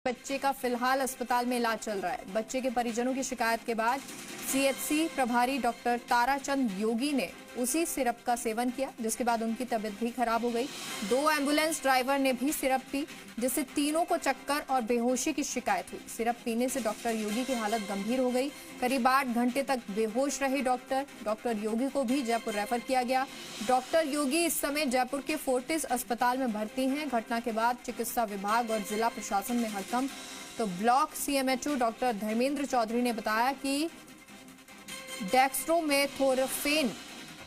बच्चे का फिलहाल अस्पताल में इलाज चल रहा है। बच्चे के परिजनों की शिकायत के बाद सीएचसी प्रभारी डॉक्टर ताराचंद योगी ने उसी सिरप का सेवन किया, जिसके बाद उनकी तबीयत भी खराब हो गई। 2 एम्बुलेंस ड्राइवर ने भी सिरप पी, जिससे तीनों को चक्कर और बेहोशी की शिकायत हुई। सिरप पीने से डॉक्टर योगी की हालत गंभीर हो गई। करीब 8 घंटे तक बेहोश रहे डॉक्टर योगी को भी जयपुर रेफर किया गया। डॉक्टर योगी इस समय जयपुर के फोर्टिस अस्पताल में भर्ती हैं। घटना के बाद चिकित्सा विभाग और जिला प्रशासन में हड़कंप। तो block CMHO doctor Dharmendra Chaudhary ने बताया कि डेक्स्ट्रोमेथोर्फेन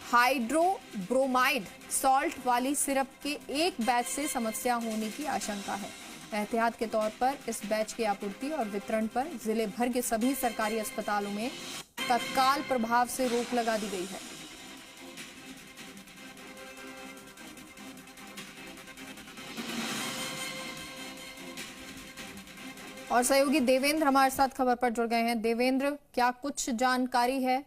हाइड्रोब्रोमाइड सॉल्ट वाली सिरप के एक बैच से समस्या होने की आशंका है। एहतियात के तौर पर इस बैच की आपूर्ति और वितरण पर जिले भर के सभी सरकारी अस्पतालों में तत्काल प्रभाव से रोक लगा दी गई है। और सहयोगी देवेंद्र हमारे साथ खबर पर जुड़ गए हैं। देवेंद्र, क्या कुछ जानकारी है?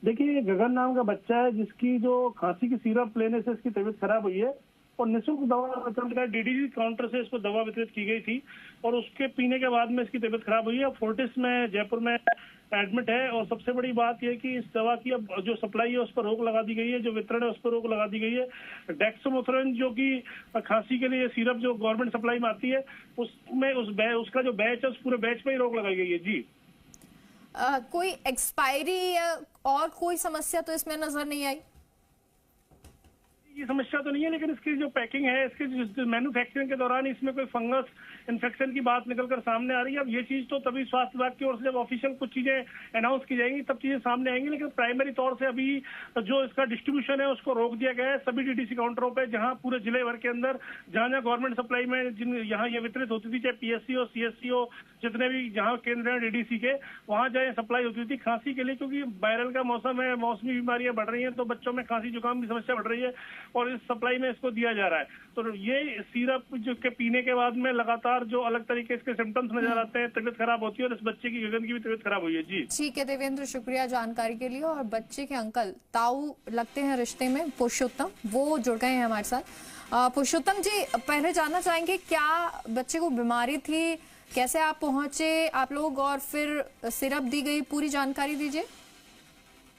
देखिए, गगन नाम का बच्चा है जिसकी जो खांसी की सिरप लेने से इसकी तबीयत खराब हुई है और निःशुल्क दवा वितरण का डीडीजी काउंटर से इसको दवा वितरित की गई थी और उसके पीने के बाद में इसकी तबीयत खराब हुई है। फोर्टिस में जयपुर में एडमिट है और सबसे बड़ी बात यह कि इस दवा की अब जो सप्लाई है उस पर रोक लगा दी गई है, जो वितरण है उस पर रोक लगा दी गई है। डेक्सोमेथोर्फेन जो कि खांसी के लिए सिरप जो गवर्नमेंट सप्लाई में आती है उसमें उसका जो बैच है उस पूरे बैच पे ही रोक लगाई गई है। जी, कोई एक्सपायरी या और कोई समस्या तो इसमें नजर नहीं आई? ये समस्या तो नहीं है, लेकिन इसकी जो पैकिंग है, इसके जो मैन्युफैक्चरिंग के दौरान इसमें कोई फंगस इन्फेक्शन की बात निकलकर सामने आ रही है। अब ये चीज तो तभी स्वास्थ्य विभाग की ओर से जब ऑफिशियल कुछ चीजें अनाउंस की जाएंगी तब चीजें सामने आएंगी, लेकिन प्राइमरी तौर से अभी जो इसका डिस्ट्रीब्यूशन है उसको रोक दिया गया है सभी डीडीसी काउंटरों पे, जहां पूरे जिले भर के अंदर जहां जहां गवर्नमेंट सप्लाई में जिन यहाँ ये वितरित होती थी, चाहे पीएससी हो सीएससी हो, जितने भी जहाँ केंद्र है डीडीसी के, वहां जाए सप्लाई होती थी खांसी के लिए, क्योंकि वायरल का मौसम है, मौसमी बीमारियां बढ़ रही हैं तो बच्चों में खांसी जुकाम की समस्या बढ़ रही है और इस सप्लाई में इसको दिया जा रहा है। तो ये सिरप जो के पीने के बाद में लगातार जो अलग तरीके इसके सिम्टम्स नजर आते हैं, तबियत खराब होती है और इस बच्चे की गगन की भी तबियत खराब हुई है। जी ठीक है देवेंद्र, शुक्रिया जानकारी के लिए। और बच्चे के अंकल ताऊ लगते हैं रिश्ते में, पुरुषोत्तम, वो जुड़ गए हैं हमारे साथ। पुरुषोत्तम जी, पहले जानना चाहेंगे क्या बच्चे को बीमारी थी, कैसे आप पहुंचे आप लोग और फिर सिरप दी गई, पूरी जानकारी दीजिए।